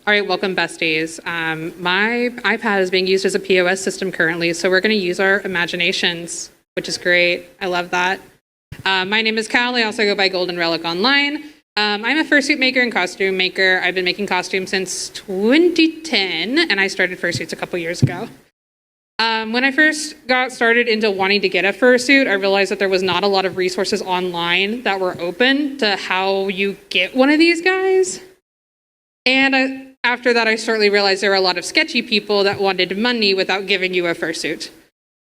All right, welcome besties. My iPad is being used as a POS system currently, so we're going to use our imaginations, which is great. I love that. My name is Cal. I also go by Golden Relic Online. I'm a fursuit maker and costume maker. I've been making costumes since 2010, and I started fursuits a couple years ago. When I first got started into wanting to get a fursuit, I realized that there was not a lot of resources online that were open to how you get one of these guys. And after that, I shortly realized there were a lot of sketchy people that wanted money without giving you a fursuit.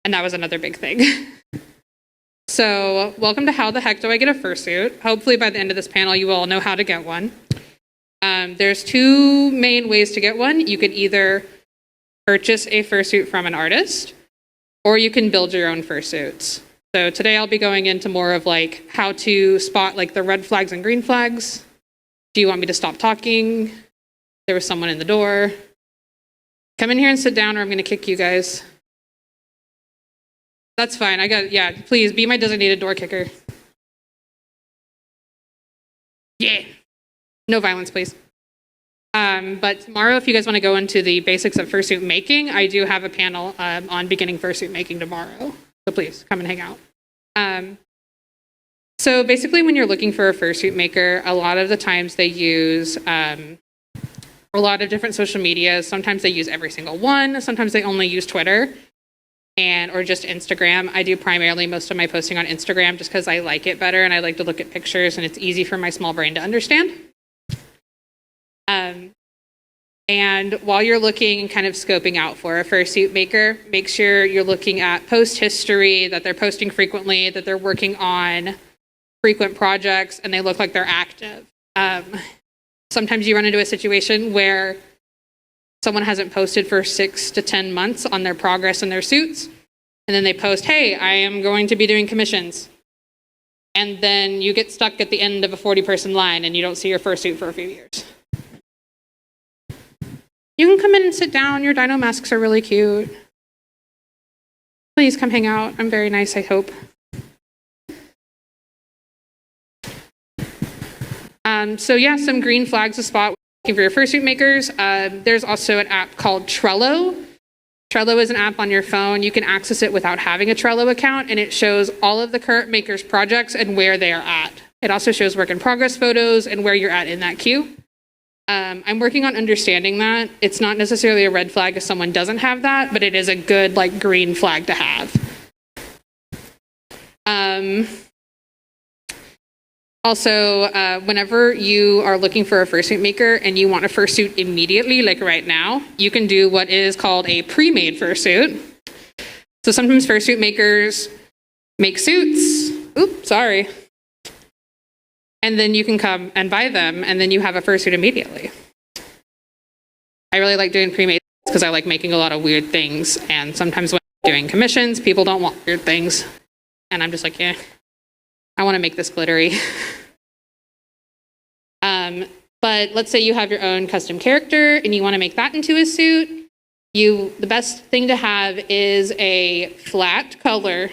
And that was another big thing. So welcome to How the Heck Do I Get a Fursuit? Hopefully by the end of this panel, you all know how to get one. There's two main ways to get one. You can either purchase a fursuit from an artist, or you can build your own fursuits. So today I'll be going into more of like how to spot like the red flags and green flags. Do you want me to stop talking? There was someone in the door. Come in here and sit down or I'm gonna kick you guys. That's fine, please be my designated door kicker. Yeah, no violence, please. But tomorrow, if you guys wanna go into the basics of fursuit making, I do have a panel on beginning fursuit making tomorrow. So please, come and hang out. So basically when you're looking for a fursuit maker, a lot of the times they use a lot of different social media. Sometimes they use every single one. Sometimes they only use Twitter or just Instagram. I do primarily most of my posting on Instagram just because I like it better and I like to look at pictures and it's easy for my small brain to understand. And while you're looking and kind of scoping out for a fursuit maker, make sure you're looking at post history, that they're posting frequently, that they're working on frequent projects, and they look like they're active. Sometimes you run into a situation where someone hasn't posted for 6 to 10 months on their progress in their suits, and then they post, hey, I am going to be doing commissions. And then you get stuck at the end of a 40-person line and you don't see your fursuit for a few years. You can come in and sit down. Your dino masks are really cute. Please come hang out. I'm very nice, I hope. Some green flags to spot looking for your fursuit makers. There's also an app called Trello. Trello is an app on your phone. You can access it without having a Trello account, and it shows all of the current makers' projects and where they are at. It also shows work in progress photos and where you're at in that queue. I'm working on understanding that. It's not necessarily a red flag if someone doesn't have that, but it is a good like green flag to have. Also, whenever you are looking for a fursuit maker and you want a fursuit immediately, like right now, you can do what is called a pre-made fursuit. So sometimes fursuit makers make suits. Oops, sorry. And then you can come and buy them, and then you have a fursuit immediately. I really like doing pre-made because I like making a lot of weird things, and sometimes when I'm doing commissions, people don't want weird things. And I'm just like, yeah, I want to make this glittery. But let's say you have your own custom character and you want to make that into a suit. The best thing to have is a flat color,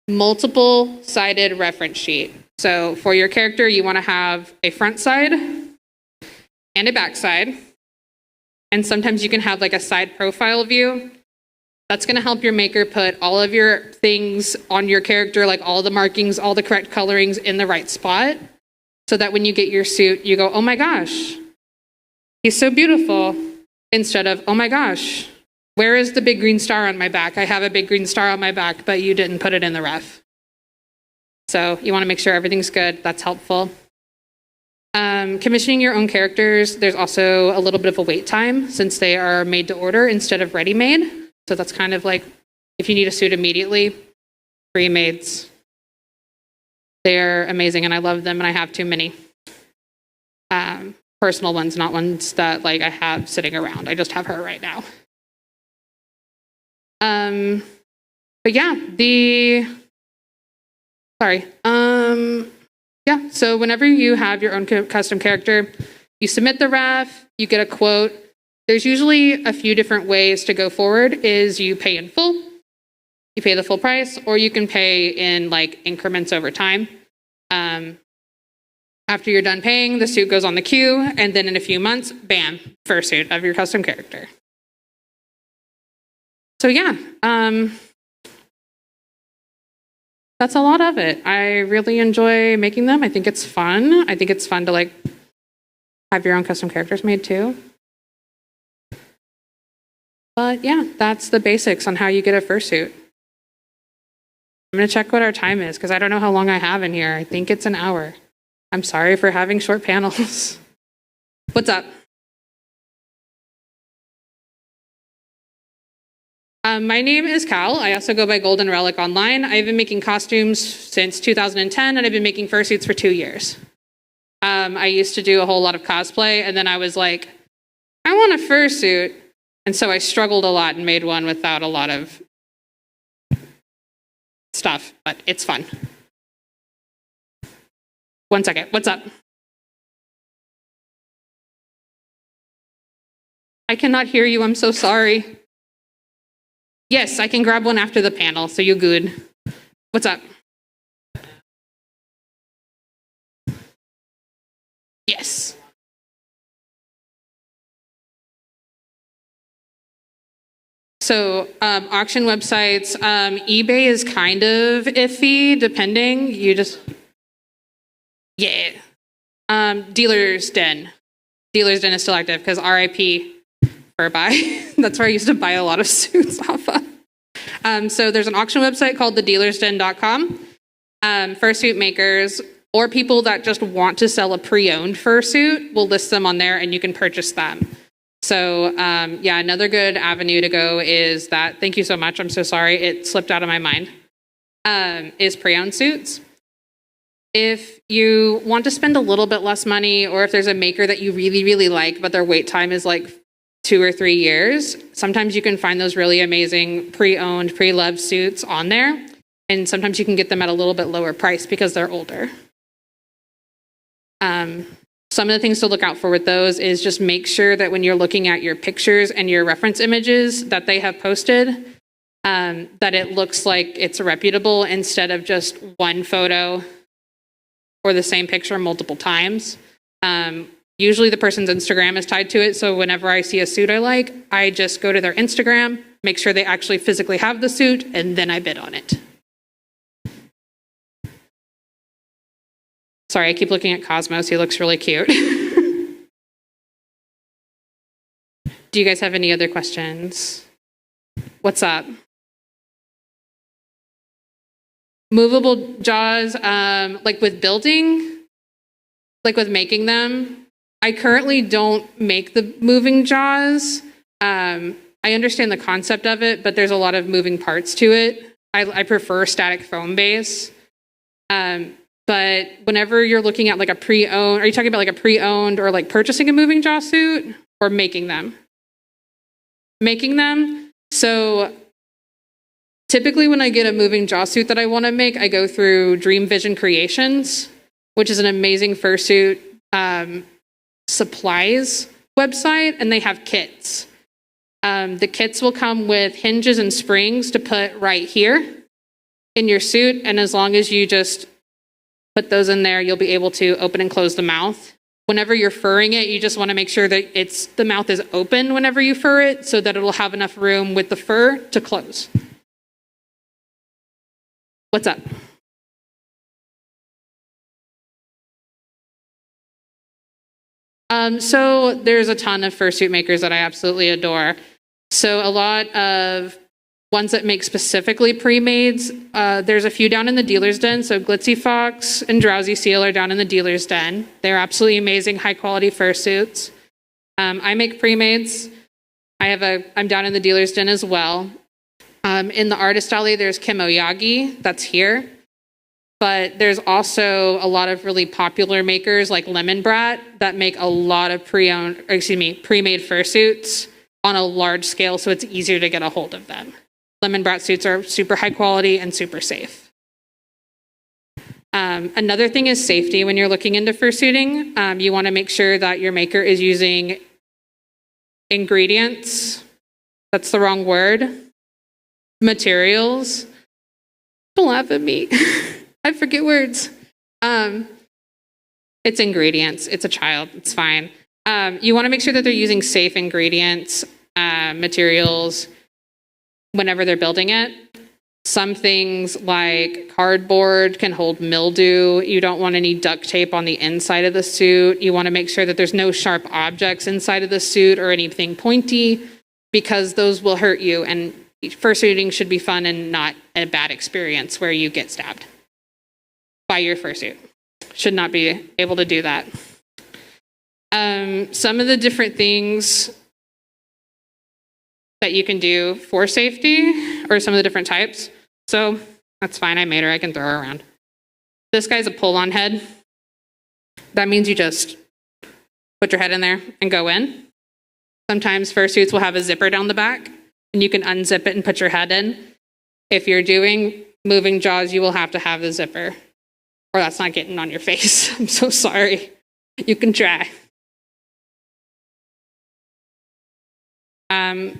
multiple-sided reference sheet. So for your character, you want to have a front side and a back side. And sometimes you can have like a side profile view. That's going to help your maker put all of your things on your character, like all the markings, all the correct colorings in the right spot, so that when you get your suit, you go, oh my gosh, he's so beautiful, instead of, oh my gosh, where is the big green star on my back? I have a big green star on my back, but you didn't put it in the ref. So you want to make sure everything's good. That's helpful. Commissioning your own characters, there's also a little bit of a wait time since they are made to order instead of ready-made. So that's kind of like, if you need a suit immediately, pre-mades. They're amazing and I love them and I have too many. Personal ones, not ones that like I have sitting around. I just have her right now. So whenever you have your own custom character, you submit the ref, you get a quote. There's usually a few different ways to go forward. Is you pay in full, you pay the full price, or you can pay in like increments over time. After you're done paying, the suit goes on the queue, and then in a few months, bam, fursuit of your custom character. So yeah, that's a lot of it. I really enjoy making them. I think it's fun. I think it's fun to like have your own custom characters made too. But yeah, that's the basics on how you get a fursuit. I'm gonna check what our time is because I don't know how long I have in here. I think it's an hour. I'm sorry for having short panels. What's up? My name is Cal. I also go by Golden Relic online. I've been making costumes since 2010, and I've been making fursuits for 2 years. I used to do a whole lot of cosplay, and then I was like, I want a fursuit. And so I struggled a lot and made one without a lot of stuff, but it's fun. 1 second. What's up? I cannot hear you. I'm so sorry. Yes, I can grab one after the panel, so you're good. What's up? Yes. So auction websites, eBay is kind of iffy, depending. Yeah. Dealer's Den. Dealer's Den is still active because RIP Furby. That's where I used to buy a lot of suits off of. So there's an auction website called thedealersden.com. Fursuit makers or people that just want to sell a pre-owned fursuit will list them on there and you can purchase them. So yeah, another good avenue to go is that, thank you so much, I'm so sorry, it slipped out of my mind, is pre-owned suits. If you want to spend a little bit less money, or if there's a maker that you really, really like, but their wait time is like 2 or 3 years, sometimes you can find those really amazing pre-owned, pre-loved suits on there. And sometimes you can get them at a little bit lower price because they're older. Some of the things to look out for with those is just make sure that when you're looking at your pictures and your reference images that they have posted, that it looks like it's reputable instead of just one photo or the same picture multiple times. Usually the person's Instagram is tied to it, so whenever I see a suit I like, I just go to their Instagram, make sure they actually physically have the suit, and then I bid on it. Sorry, I keep looking at Cosmos. He looks really cute. Do you guys have any other questions? What's up? Movable jaws, like with building, like with making them. I currently don't make the moving jaws. I understand the concept of it, but there's a lot of moving parts to it. I prefer static foam base. But whenever you're looking at like a pre-owned, are you talking about like a pre-owned or like purchasing a moving jaw suit or making them? Making them. So typically when I get a moving jaw suit that I want to make, I go through Dream Vision Creations, which is an amazing fursuit supplies website, and they have kits. The kits will come with hinges and springs to put right here in your suit, and as long as you just put those in there, you'll be able to open and close the mouth. Whenever you're furring it, you just want to make sure that the mouth is open whenever you fur it so that it'll have enough room with the fur to close. What's up? So there's a ton of fursuit makers that I absolutely adore. So a lot of ones that make specifically pre-mades, there's a few down in the Dealer's Den. So Glitzy Fox and Drowsy Seal are down in the Dealer's Den. They're absolutely amazing, high quality fursuits. I make pre-mades. I'm down in the Dealer's Den as well. In the Artist Alley, there's Kim Oyagi, that's here. But there's also a lot of really popular makers like Lemon Brat that make a lot of pre-made fursuits on a large scale, so it's easier to get a hold of them. Lemon Brat suits are super high quality and super safe. Another thing is safety. When you're looking into fursuiting, you want to make sure that your maker is using ingredients. That's the wrong word. Materials. Don't laugh at me. I forget words. It's ingredients. It's a child. It's fine. You want to make sure that they're using safe ingredients, materials, whenever they're building it. Some things like cardboard can hold mildew. You don't want any duct tape on the inside of the suit. You want to make sure that there's no sharp objects inside of the suit or anything pointy, because those will hurt you. And fursuiting should be fun and not a bad experience where you get stabbed by your fursuit. Should not be able to do that. Some of the different things that you can do for safety, or some of the different types. So that's fine, I made her, I can throw her around. This guy's a pull-on head. That means you just put your head in there and go in. Sometimes fursuits will have a zipper down the back, and you can unzip it and put your head in. If you're doing moving jaws, you will have to have the zipper, or that's not getting on your face. I'm so sorry. You can try.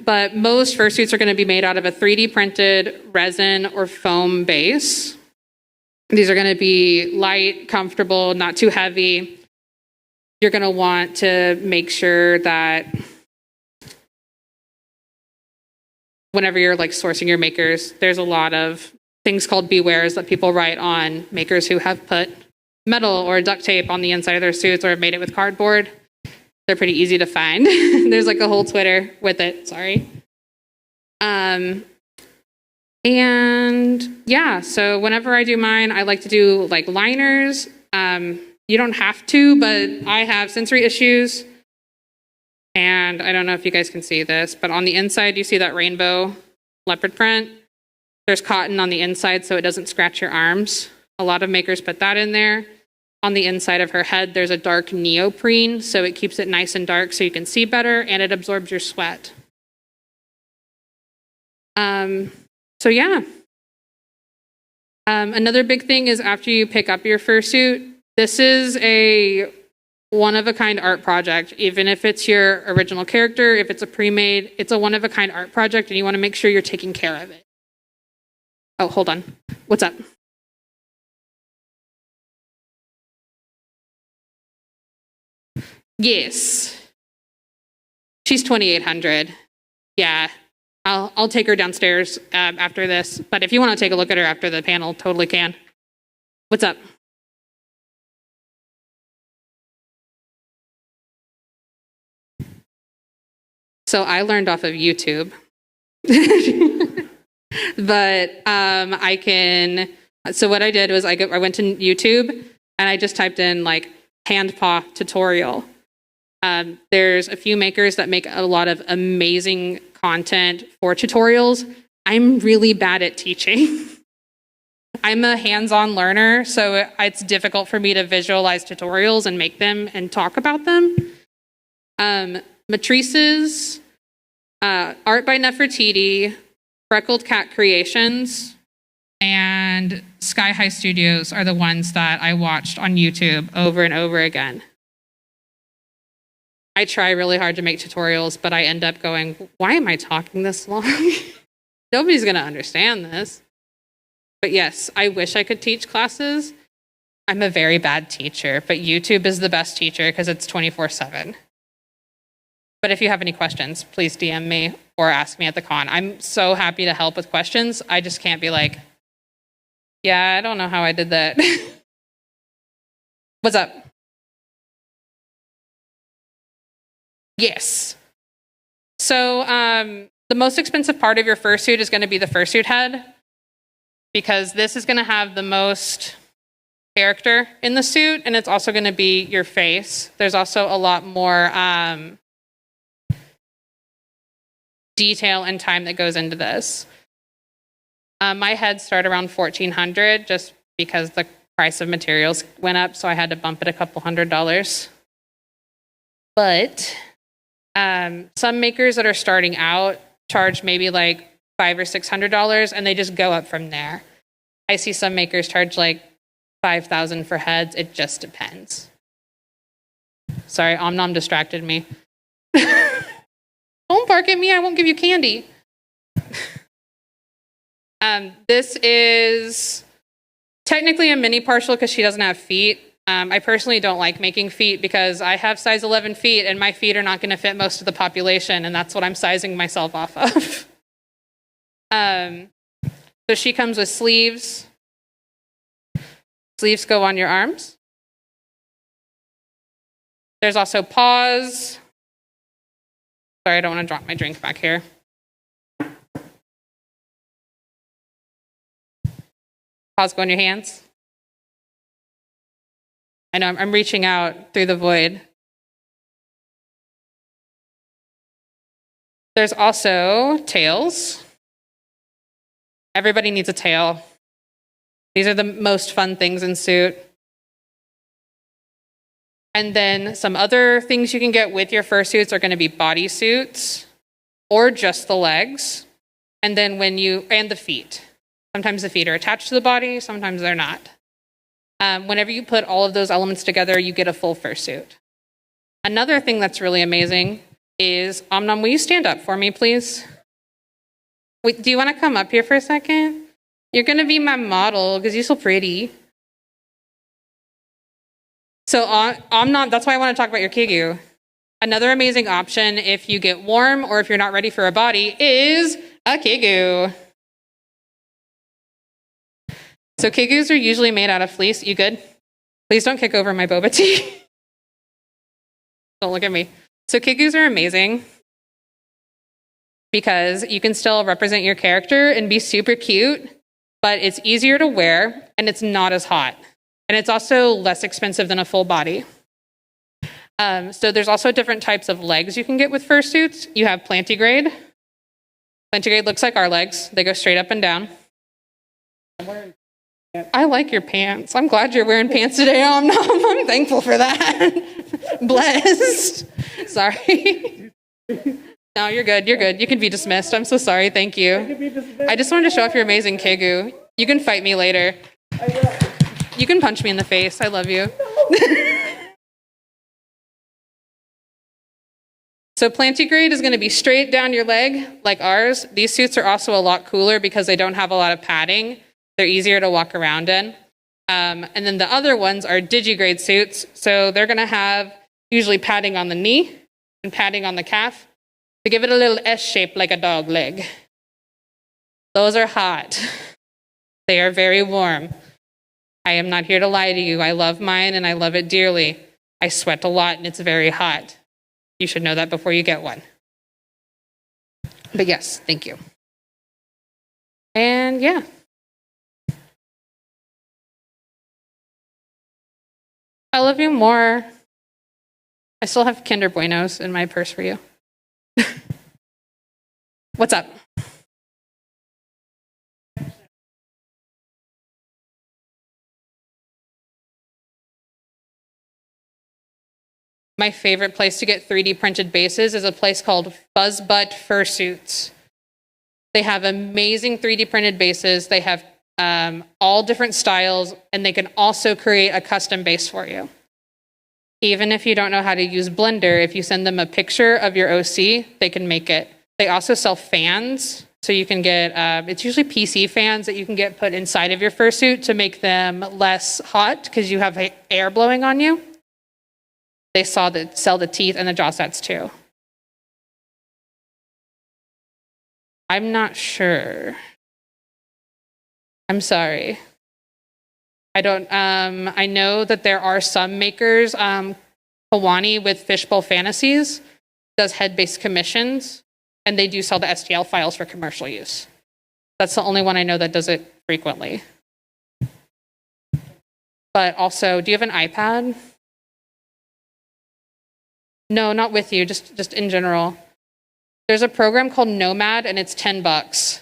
But most fursuits are going to be made out of a 3D printed resin or foam base. These are going to be light, comfortable, not too heavy. You're going to want to make sure that whenever you're like sourcing your makers, there's a lot of things called bewares that people write on makers who have put metal or duct tape on the inside of their suits or have made it with cardboard. They're pretty easy to find. There's like a whole Twitter with it, sorry. And yeah, so whenever I do mine, I like to do like liners. You don't have to, but I have sensory issues. And I don't know if you guys can see this, but on the inside, you see that rainbow leopard print. There's cotton on the inside so it doesn't scratch your arms. A lot of makers put that in there. On the inside of her head, there's a dark neoprene, so it keeps it nice and dark so you can see better, and it absorbs your sweat. So yeah. Another big thing is after you pick up your fursuit, this is a one-of-a-kind art project. Even if it's your original character, if it's a pre-made, it's a one-of-a-kind art project, and you want to make sure you're taking care of it. Oh, hold on. What's up? Yes. She's 2,800. Yeah. I'll take her downstairs after this. But if you want to take a look at her after the panel, totally can. What's up? So I learned off of YouTube. But I can... So what I did was I went to YouTube and I just typed in like hand paw tutorial. There's a few makers that make a lot of amazing content for tutorials. I'm really bad at teaching. I'm a hands-on learner, so it's difficult for me to visualize tutorials and make them and talk about them. Matrices, Art by Nefertiti, Freckled Cat Creations, and Sky High Studios are the ones that I watched on YouTube over and over again. I try really hard to make tutorials, but I end up going, why am I talking this long? Nobody's going to understand this. But yes, I wish I could teach classes. I'm a very bad teacher, but YouTube is the best teacher because it's 24/7. But if you have any questions, please DM me or ask me at the con. I'm so happy to help with questions. I just can't be like, yeah, I don't know how I did that. What's up? Yes. So the most expensive part of your fursuit is going to be the fursuit head, because this is going to have the most character in the suit, and it's also going to be your face. There's also a lot more detail and time that goes into this. My heads start around $1,400 just because the price of materials went up, so I had to bump it a couple $100s. But some makers that are starting out charge maybe like $500 or $600, and they just go up from there. I see some makers charge like $5,000 for heads. It just depends. Sorry, Omnom distracted me. Don't bark at me, I won't give you candy. This is technically a mini partial because she doesn't have feet. I personally don't like making feet because I have size 11 feet and my feet are not going to fit most of the population, and that's what I'm sizing myself off of. So she comes with sleeves. Sleeves go on your arms. There's also paws. Sorry, I don't want to drop my drink back here. Paws go on your hands. I know I'm reaching out through the void. There's also tails. Everybody needs a tail. These are the most fun things in Suit. And then some other things you can get with your fursuits are going to be bodysuits or just the legs. And then and the feet. Sometimes the feet are attached to the body, sometimes they're not. Whenever you put all of those elements together, you get a full fursuit. Another thing that's really amazing is, Omnom, will you stand up for me, please? Wait, do you want to come up here for a second? You're going to be my model because you're so pretty. So Omnom, that's why I want to talk about your kigu. Another amazing option if you get warm or if you're not ready for a body is a kigu. So kigus are usually made out of fleece. You good? Please don't kick over my boba tea. Don't look at me. So kigus are amazing because you can still represent your character and be super cute, but it's easier to wear and it's not as hot. And it's also less expensive than a full body. So there's also different types of legs you can get with fursuits. You have plantigrade. Plantigrade looks like our legs. They go straight up and down. I like your pants. I'm glad you're wearing pants today. I'm thankful for that. Blessed. Sorry. No, you're good. You're good. You can be dismissed. I'm so sorry. Thank you. I just wanted to show off your amazing kigu. You can fight me later. You can punch me in the face. I love you. So plantigrade is going to be straight down your leg like ours. These suits are also a lot cooler because they don't have a lot of padding. They're easier to walk around in. And then the other ones are digigrade suits. So they're going to have usually padding on the knee and padding on the calf to give it a little S shape like a dog leg. Those are hot. They are very warm. I am not here to lie to you. I love mine and I love it dearly. I sweat a lot and it's very hot. You should know that before you get one. But yes, thank you. And yeah. I love you more. I still have Kinder Buenos in my purse for you. What's up? My favorite place to get 3D printed bases is a place called Fuzzbutt Fursuits. They have amazing 3D printed bases. They have all different styles, and they can also create a custom base for you. Even if you don't know how to use Blender, if you send them a picture of your OC, they can make it. They also sell fans, so you can get, it's usually PC fans that you can get put inside of your fursuit to make them less hot because you have air blowing on you. They sell the teeth and the jaw sets too. I'm not sure. I'm sorry. I don't, I know that there are some makers, Hawani with Fishbowl Fantasies does head-based commissions, and they do sell the STL files for commercial use. That's the only one I know that does it frequently. But also, do you have an iPad? No, not with you, just in general. There's a program called Nomad, and it's $10.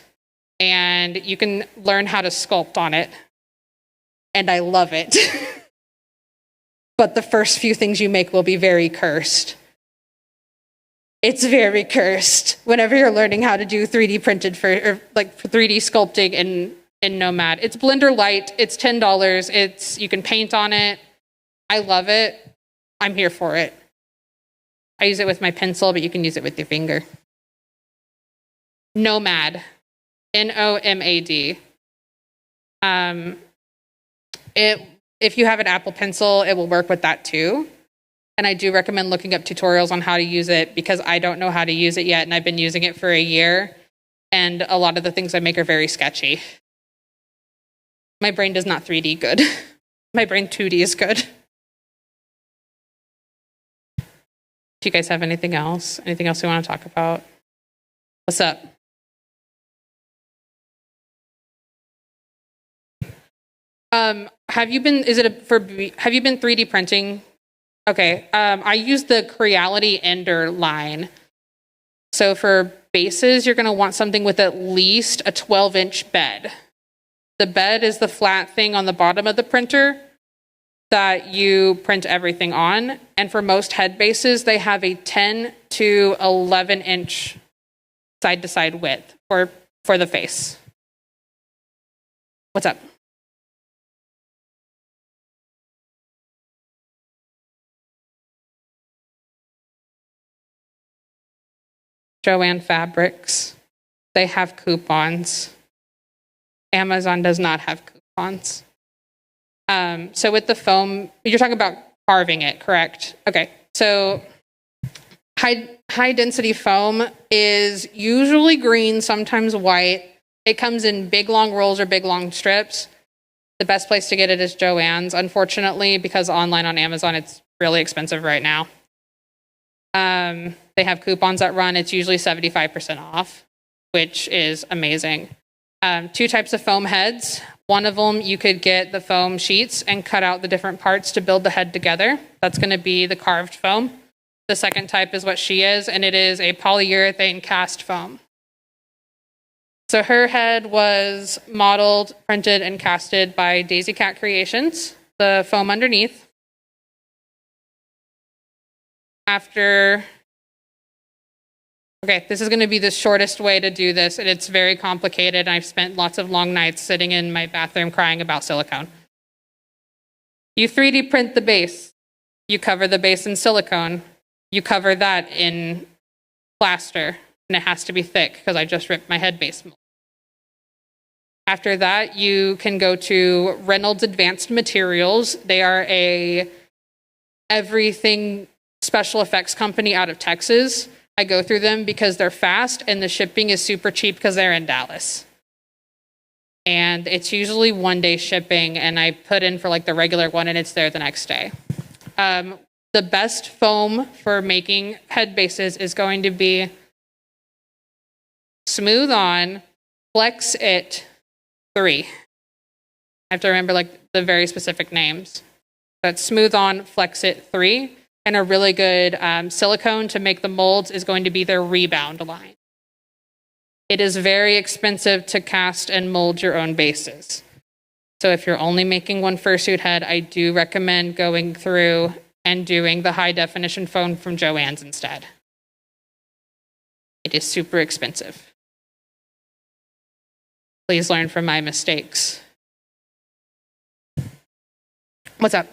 And you can learn how to sculpt on it. And I love it. But the first few things you make will be very cursed. It's very cursed whenever you're learning how to do 3D printed for 3D sculpting in Nomad. It's Blender Lite. It's $10. You can paint on it. I love it. I'm here for it. I use it with my pencil, but you can use it with your finger. Nomad. Nomad. It if you have an Apple Pencil, it will work with that too. And I do recommend looking up tutorials on how to use it because I don't know how to use it yet, and I've been using it for a year, and a lot of the things I make are very sketchy. My brain does not 3D good. My brain 2D is good. Do you guys have anything else? Anything else you want to talk about? What's up? Have you been 3D printing? Okay. I use the Creality Ender line. So for bases, you're going to want something with at least a 12-inch bed. The bed is the flat thing on the bottom of the printer that you print everything on. And for most head bases, they have a 10 to 11-inch side-to-side width for the face. What's up? Joann Fabrics. They have coupons. Amazon does not have coupons. So with the foam, you're talking about carving it, correct? Okay. So high density foam is usually green, sometimes white. It comes in big long rolls or big long strips. The best place to get it is Joann's, unfortunately, because online on Amazon it's really expensive right now. They have coupons that run. It's usually 75% off, which is amazing. 2 types of foam heads. One of them, you could get the foam sheets and cut out the different parts to build the head together. That's going to be the carved foam. The second type is what she is, and it is a polyurethane cast foam. So her head was modeled, printed, and casted by Daisy Cat Creations. The foam underneath. Okay, this is going to be the shortest way to do this, and it's very complicated. I've spent lots of long nights sitting in my bathroom crying about silicone. You 3D print the base. You cover the base in silicone. You cover that in plaster, and it has to be thick because I just ripped my head base mold. After that, you can go to Reynolds Advanced Materials. They are a everything special effects company out of Texas. I go through them because they're fast and the shipping is super cheap because they're in Dallas. And it's usually 1-day shipping, and I put in for like the regular one and it's there the next day. The best foam for making head bases is going to be Smooth On, Flex It 3. I have to remember like the very specific names. That's Smooth On, Flex It 3. And a really good silicone to make the molds is going to be their Rebound line. It is very expensive to cast and mold your own bases. So if you're only making one fursuit head, I do recommend going through and doing the high definition foam from Joann's instead. It is super expensive. Please learn from my mistakes. What's up?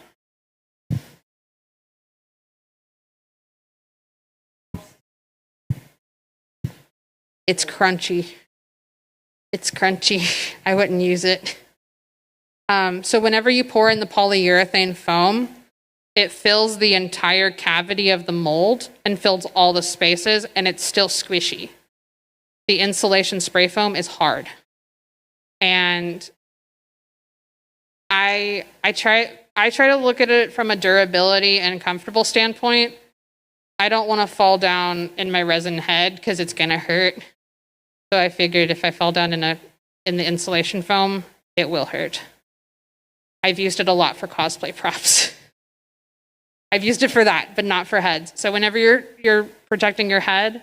It's crunchy. It's crunchy. I wouldn't use it. So whenever you pour in the polyurethane foam, it fills the entire cavity of the mold and fills all the spaces, and it's still squishy. The insulation spray foam is hard. And I try to look at it from a durability and comfortable standpoint. I don't want to fall down in my resin head because it's gonna hurt. So I figured if I fall down in the insulation foam, it will hurt. I've used it a lot for cosplay props. I've used it for that, but not for heads. So whenever you're protecting your head,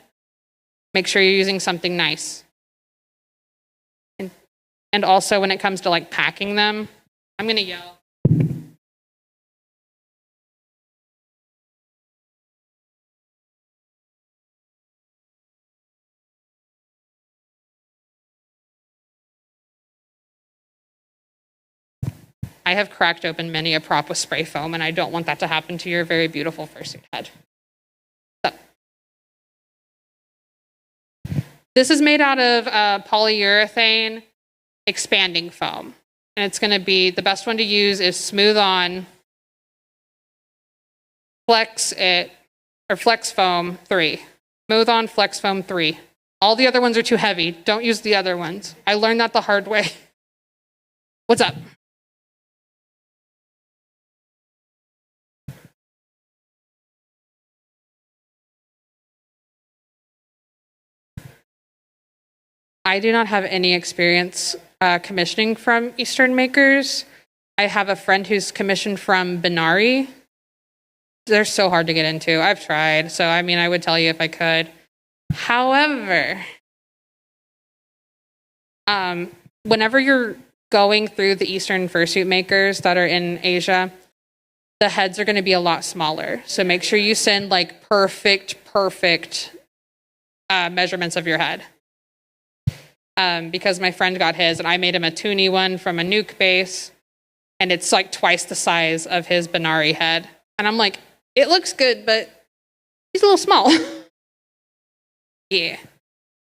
make sure you're using something nice. And also when it comes to like packing them, I'm gonna yell. I have cracked open many a prop with spray foam, and I don't want that to happen to your very beautiful fursuit head. So. This is made out of polyurethane expanding foam. and it's going to be, the best one to use is Smooth On, Flex It, or Flex Foam 3. Smooth On Flex Foam 3. All the other ones are too heavy. Don't use the other ones. I learned that the hard way. What's up? I do not have any experience commissioning from Eastern makers. I have a friend who's commissioned from Binari. They're so hard to get into. I've tried. So, I mean, I would tell you if I could. However, whenever you're going through the Eastern fursuit makers that are in Asia, the heads are going to be a lot smaller. So make sure you send like perfect measurements of your head. Because my friend got his, and I made him a Toonie one from a nuke base, and it's like twice the size of his Binari head. And I'm like, it looks good, but he's a little small. Yeah.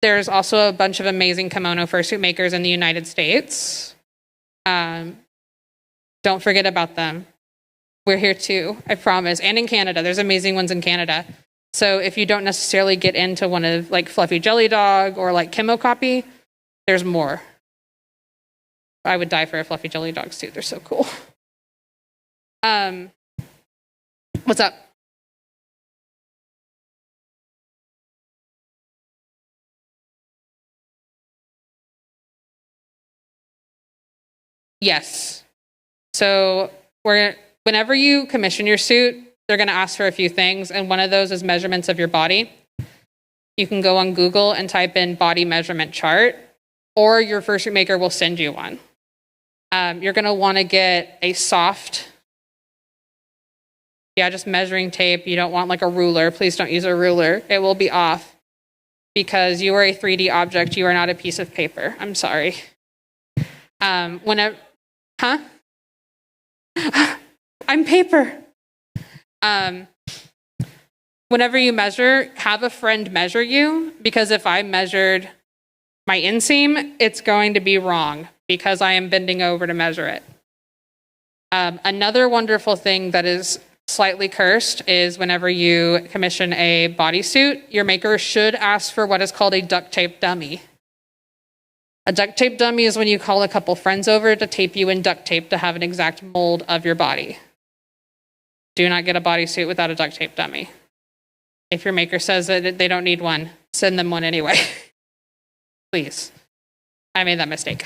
There's also a bunch of amazing kimono fursuit makers in the United States. Don't forget about them. We're here too, I promise. And in Canada, there's amazing ones in Canada. So if you don't necessarily get into one of like Fluffy Jelly Dog or like Kimo Copy, there's more. I would die for a Fluffy Jelly Dog suit. They're so cool. What's up? Yes. So whenever you commission your suit, they're going to ask for a few things, and one of those is measurements of your body. You can go on Google and type in body measurement chart, or your fursuit maker will send you one. You're going to want to get a soft, just measuring tape. You don't want like a ruler. Please don't use a ruler. It will be off because you are a 3D object. You are not a piece of paper. I'm sorry. I'm paper. Whenever you measure, have a friend measure you, because if I measured my inseam, it's going to be wrong because I am bending over to measure it. Another wonderful thing that is slightly cursed is whenever you commission a bodysuit, your maker should ask for what is called a duct tape dummy. A duct tape dummy is when you call a couple friends over to tape you in duct tape to have an exact mold of your body. Do not get a bodysuit without a duct tape dummy. If your maker says that they don't need one, send them one anyway. Please. I made that mistake.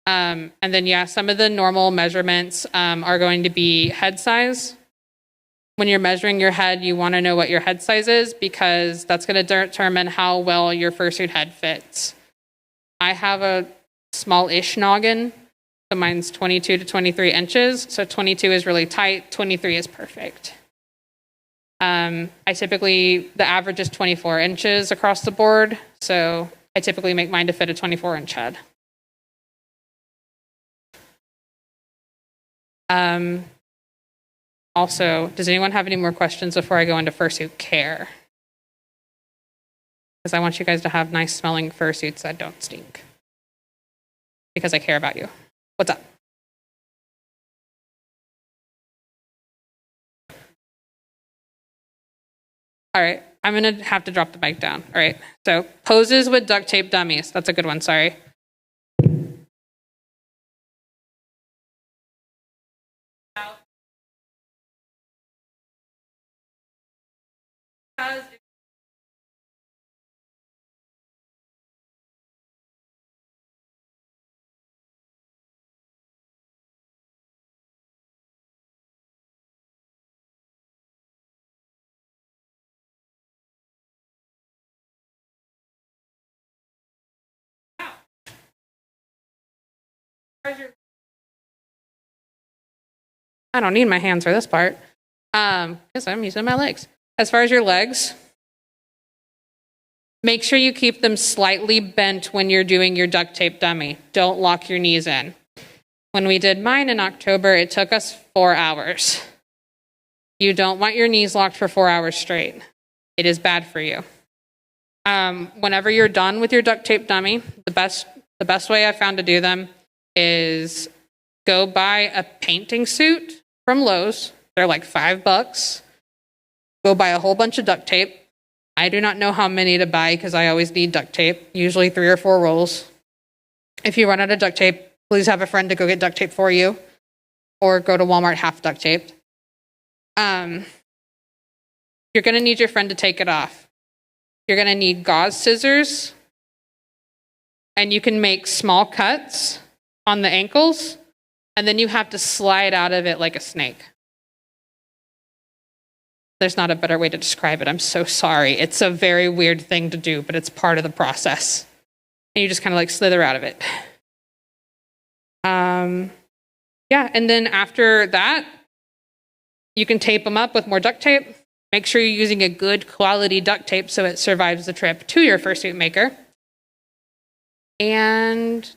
And then, some of the normal measurements are going to be head size. When you're measuring your head, you want to know what your head size is because that's going to determine how well your fursuit head fits. I have a small-ish noggin, so mine's 22 to 23 inches. So 22 is really tight, 23 is perfect. The average is 24 inches across the board, so I typically make mine to fit a 24-inch head. Also, does anyone have any more questions before I go into fursuit care? Because I want you guys to have nice smelling fursuits that don't stink. Because I care about you. What's up? All right, I'm gonna have to drop the mic down. All right, so poses with duct tape dummies. That's a good one, sorry. I don't need my hands for this part, because I'm using my legs. As far as your legs, make sure you keep them slightly bent when you're doing your duct tape dummy. Don't lock your knees in. When we did mine in October, it took us 4 hours. You don't want your knees locked for 4 hours straight. It is bad for you. Whenever you're done with your duct tape dummy, the best The best way I found to do them is go buy a painting suit from Lowe's. They're like $5. Go buy a whole bunch of duct tape. I do not know how many to buy because I always need duct tape, usually 3 or 4 rolls. If you run out of duct tape, please have a friend to go get duct tape for you, or go to Walmart half duct taped. You're going to need your friend to take it off. You're going to need gauze scissors, and you can make small cuts on the ankles, and then you have to slide out of it like a snake. There's not a better way to describe it. I'm so sorry. It's a very weird thing to do, but it's part of the process. And you just kind of like slither out of it. Yeah, and then after that, you can tape them up with more duct tape. Make sure you're using a good quality duct tape so it survives the trip to your fursuit maker. And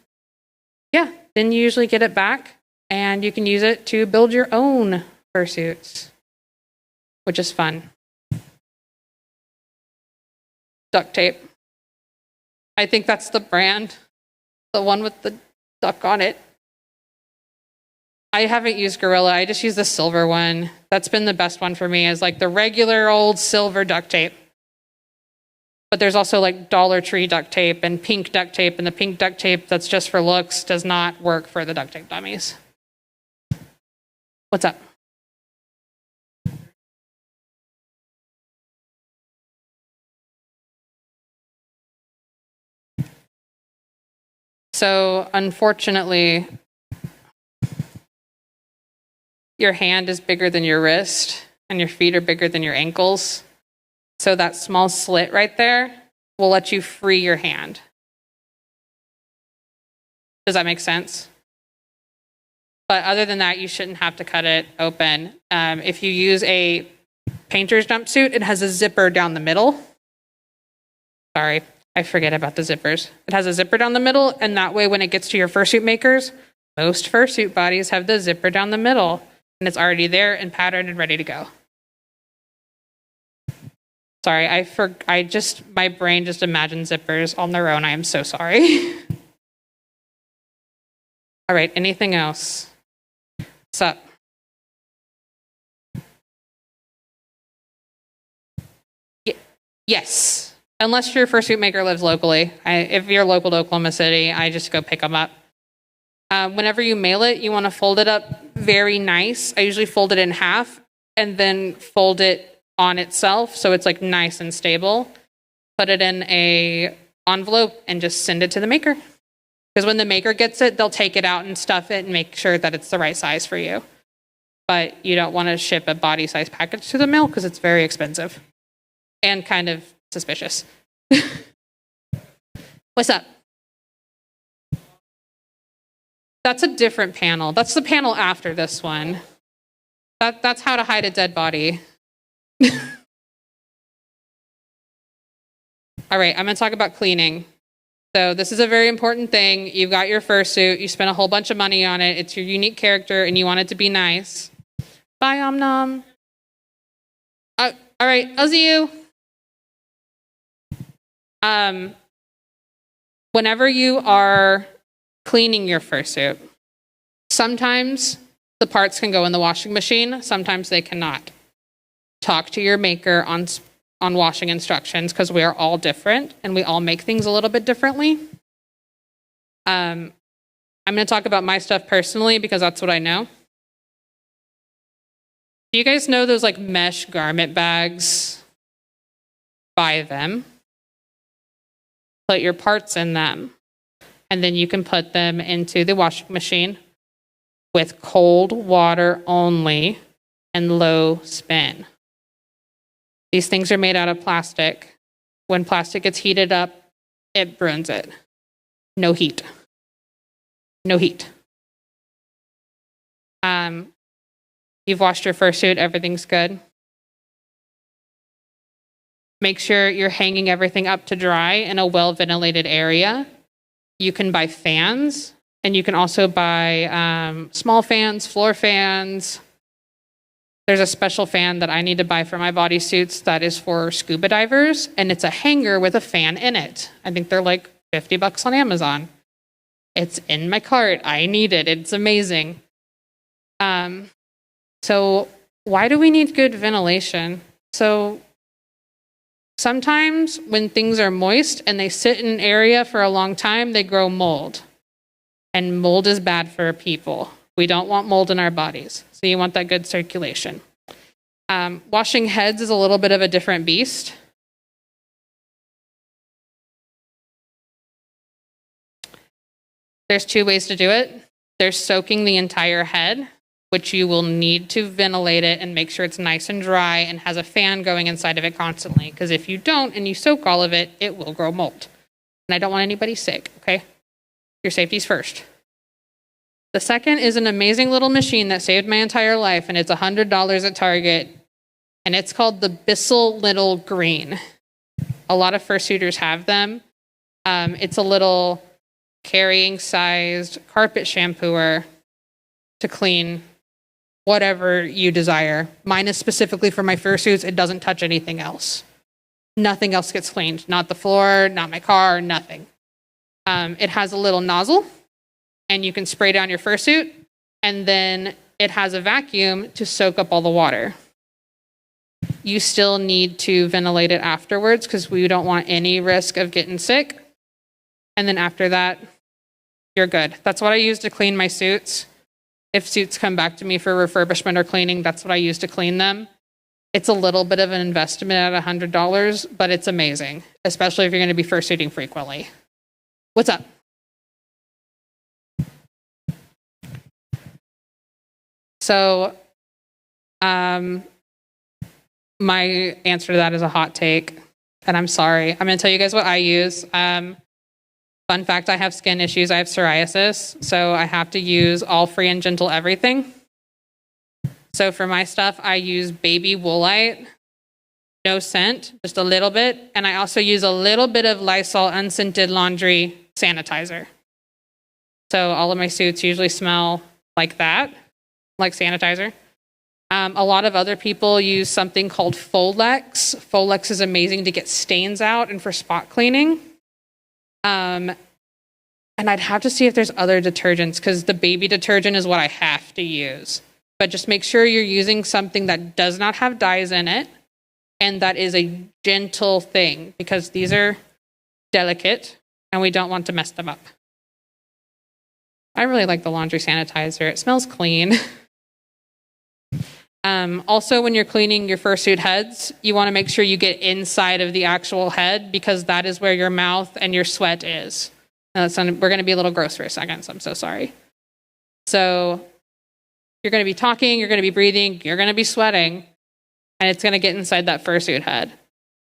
yeah, then you usually get it back and you can use it to build your own fursuits, which is fun. Duct tape. I think that's the brand, the one with the duck on it. I haven't used Gorilla. I just use the silver one. That's been the best one for me, is like the regular old silver duct tape. But there's also like Dollar Tree duct tape and pink duct tape, and the pink duct tape that's just for looks does not work for the duct tape dummies. What's up? So unfortunately, your hand is bigger than your wrist and your feet are bigger than your ankles. So that small slit right there will let you free your hand. Does that make sense? But other than that, you shouldn't have to cut it open. If you use a painter's jumpsuit, it has a zipper down the middle. Sorry, I forget about the zippers. It has a zipper down the middle, and that way when it gets to your fursuit makers, most fursuit bodies have the zipper down the middle, and it's already there and patterned and ready to go. Sorry, my brain just imagined zippers on their own. I am so sorry. All right, anything else? What's up? Yes, unless your fursuit maker lives locally. If you're local to Oklahoma City, I just go pick them up. Whenever you mail it, you want to fold it up very nice. I usually fold it in half and then fold it on itself so it's like nice and stable. Put it in a envelope and just send it to the maker. Because when the maker gets it, they'll take it out and stuff it and make sure that it's the right size for you. But you don't want to ship a body size package to the mail because it's very expensive and kind of suspicious. What's up? That's a different panel. That's the panel after this one. That's how to hide a dead body. All right, I'm going to talk about cleaning. So this is a very important thing. You've got your fursuit. You spent a whole bunch of money on it. It's your unique character, and you want it to be nice. Bye, Om Nom. All right, I'll see you. Whenever you are cleaning your fursuit, sometimes the parts can go in the washing machine. Sometimes they cannot. Talk to your maker on washing instructions because we are all different and we all make things a little bit differently. I'm going to talk about my stuff personally because that's what I know. Do you guys know those like mesh garment bags? Buy them. Put your parts in them. And then you can put them into the washing machine with cold water only and low spin. These things are made out of plastic. When plastic gets heated up, it burns it. No heat. No heat. You've washed your fursuit, everything's good. Make sure you're hanging everything up to dry in a well-ventilated area. You can buy fans, and you can also buy small fans, floor fans. There's a special fan that I need to buy for my bodysuits that is for scuba divers, and it's a hanger with a fan in it. I think they're like $50 on Amazon. It's in my cart. I need it. It's amazing. So why do we need good ventilation? So sometimes when things are moist and they sit in an area for a long time, they grow mold. And mold is bad for people. We don't want mold in our bodies. So you want that good circulation. Washing heads is a little bit of a different beast. There's 2 ways to do it. There's soaking the entire head, which you will need to ventilate it and make sure it's nice and dry and has a fan going inside of it constantly. Because if you don't and you soak all of it, it will grow mold. And I don't want anybody sick, okay? Your safety's first. The second is an amazing little machine that saved my entire life, and it's $100 at Target. And it's called the Bissell Little Green. A lot of fursuiters have them. It's a little carrying sized carpet shampooer to clean whatever you desire. Mine is specifically for my fursuits. It doesn't touch anything else. Nothing else gets cleaned. Not the floor, not my car, nothing. It has a little nozzle, and you can spray down your fursuit, and then it has a vacuum to soak up all the water. You still need to ventilate it afterwards because we don't want any risk of getting sick. And then after that, you're good. That's what I use to clean my suits. If suits come back to me for refurbishment or cleaning, that's what I use to clean them. It's a little bit of an investment at $100, but it's amazing, especially if you're going to be fursuiting frequently. What's up? So, my answer to that is a hot take, and I'm sorry. I'm going to tell you guys what I use. Fun fact, I have skin issues. I have psoriasis, so I have to use all free and gentle everything. So for my stuff, I use baby woolite, no scent, just a little bit, and I also use a little bit of Lysol unscented laundry sanitizer. So all of my suits usually smell like that, like sanitizer. A lot of other people use something called Folex. Folex is amazing to get stains out and for spot cleaning. And I'd have to see if there's other detergents because the baby detergent is what I have to use. But just make sure you're using something that does not have dyes in it and that is a gentle thing because these are delicate and we don't want to mess them up. I really like the laundry sanitizer. It smells clean. Also, when you're cleaning your fursuit heads, you want to make sure you get inside of the actual head because that is where your mouth and your sweat is. We're going to be a little gross for a second, so I'm so sorry. So you're going to be talking, you're going to be breathing, you're going to be sweating, and it's going to get inside that fursuit head.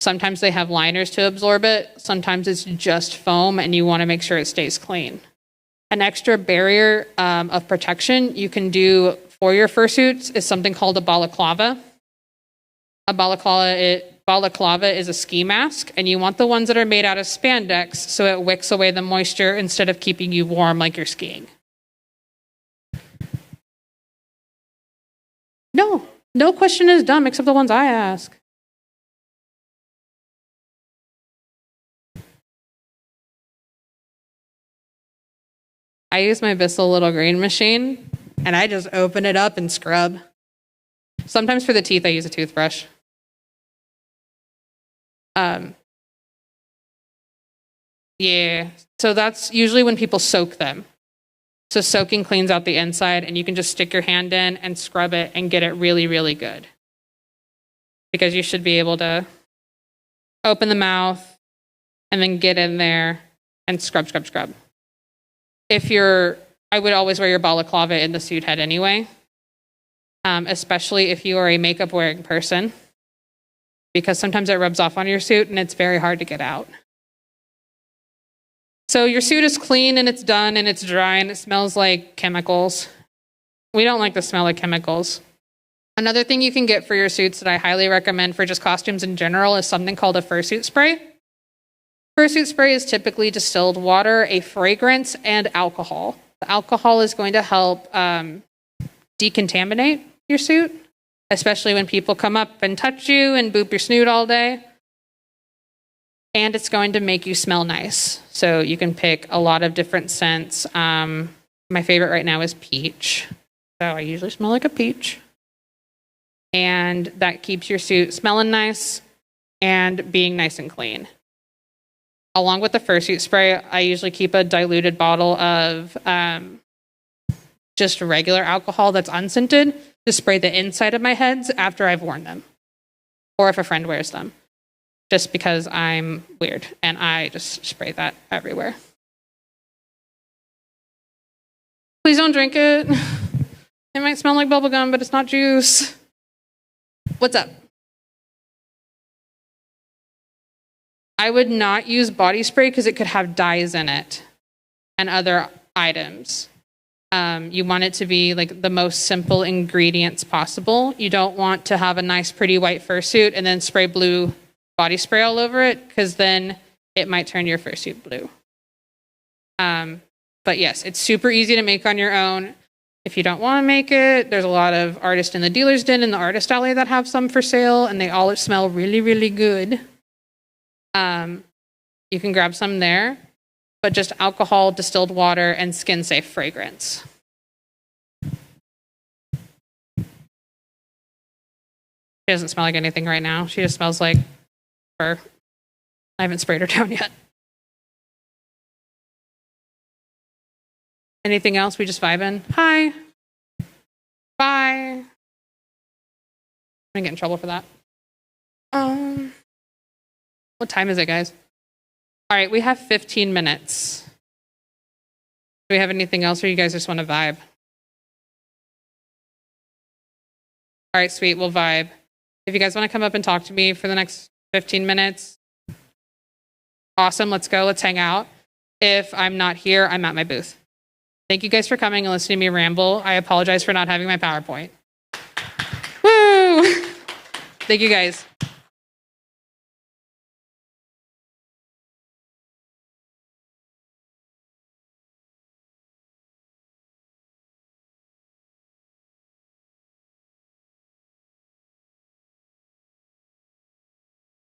Sometimes they have liners to absorb it. Sometimes it's just foam, and you want to make sure it stays clean. An extra barrier of protection you can do for your fursuits is something called a balaclava. A balaclava is a ski mask, and you want the ones that are made out of spandex so it wicks away the moisture instead of keeping you warm like you're skiing. No question is dumb except the ones I ask. I use my Bissell Little Green machine, and I just open it up and scrub. Sometimes for the teeth, I use a toothbrush. Yeah, so that's usually when people soak them. So soaking cleans out the inside, and you can just stick your hand in and scrub it and get it really, really good. Because you should be able to open the mouth and then get in there and scrub. I would always wear your balaclava in the suit head anyway, especially if you are a makeup wearing person, because sometimes it rubs off on your suit and it's very hard to get out. So your suit is clean and it's done and it's dry and it smells like chemicals. We don't like the smell of chemicals. Another thing you can get for your suits that I highly recommend for just costumes in general is something called a fursuit spray. Fursuit spray is typically distilled water, a fragrance, and alcohol. The alcohol is going to help decontaminate your suit, especially when people come up and touch you and boop your snoot all day. and it's going to make you smell nice. So you can pick a lot of different scents. My favorite right now is peach. So I usually smell like a peach. And that keeps your suit smelling nice and being nice and clean. Along with the Fursuit spray, I usually keep a diluted bottle of just regular alcohol that's unscented to spray the inside of my heads after I've worn them, or if a friend wears them, just because I'm weird and I just spray that everywhere. Please don't drink it. It might smell like bubblegum, but it's not juice. What's up? I would not use body spray because it could have dyes in it and other items. You want it to be like the most simple ingredients possible. You don't want to have a nice, pretty white fursuit and then spray blue body spray all over it, because then it might turn your fursuit blue. But yes, it's super easy to make on your own. If you don't want to make it, there's a lot of artists in the dealer's den and the artist alley that have some for sale, and they all smell really, really good. You can grab some there, but just alcohol, distilled water, and skin-safe fragrance. She doesn't smell like anything right now. She just smells like fur. I haven't sprayed her down yet. Anything else? We just vibing? Hi. Bye. I'm gonna get in trouble for that. What time is it, guys? All right, we have 15 minutes. Do we have anything else, or you guys just want to vibe? All right, sweet, we'll vibe. If you guys want to come up and talk to me for the next 15 minutes, awesome, let's go, let's hang out. If I'm not here, I'm at my booth. Thank you guys for coming and listening to me ramble. I apologize for not having my PowerPoint. Woo! Thank you guys.